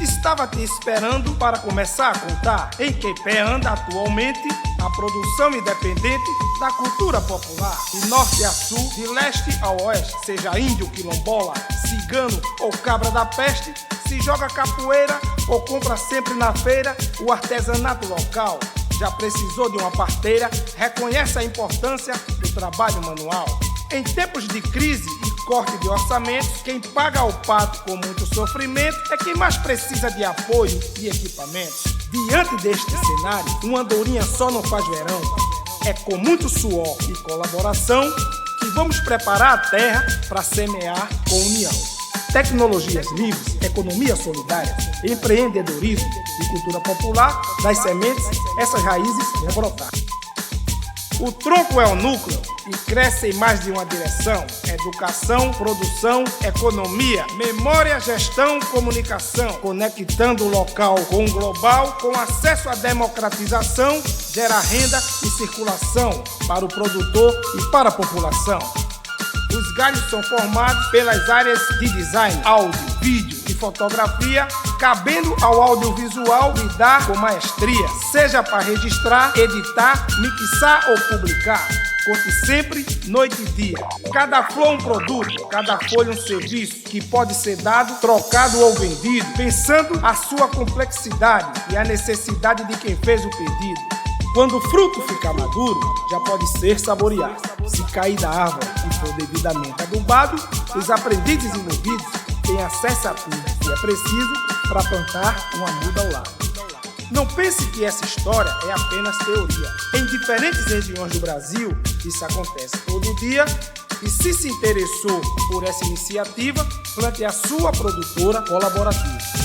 Estava te esperando para começar a contar em que pé anda atualmente a produção independente da cultura popular. De norte a sul, de leste a oeste, seja índio, quilombola, cigano ou cabra da peste, se joga capoeira ou compra sempre na feira o artesanato local. Já precisou de uma parteira? Reconhece a importância do trabalho manual. Em tempos de crise e corte de orçamentos, quem paga o pato com muito sofrimento é quem mais precisa de apoio e equipamentos. Diante deste cenário, uma andorinha só não faz verão. É com muito suor e colaboração que vamos preparar a terra para semear com união. Tecnologias livres, economia solidária, empreendedorismo e cultura popular, das sementes, essas raízes vão brotar. O tronco é o núcleo e cresce em mais de uma direção: educação, produção, economia, memória, gestão, comunicação, conectando o local com o global, com acesso à democratização, gera renda e circulação para o produtor e para a população. Os galhos são formados pelas áreas de design, áudio, vídeo e fotografia, cabendo ao audiovisual lidar com maestria, seja para registrar, editar, mixar ou publicar. Conte sempre, noite e dia. Cada flor um produto, cada folha um serviço que pode ser dado, trocado ou vendido, pensando a sua complexidade e a necessidade de quem fez o pedido. Quando o fruto ficar maduro, já pode ser saboreado. Se cair da árvore e for devidamente adubado, os aprendizes envolvidos têm acesso a tudo que é preciso para plantar uma muda ao lado. Não pense que essa história é apenas teoria. Em diferentes regiões do Brasil, isso acontece todo dia. E se interessou por essa iniciativa, plante a sua produtora colaborativa.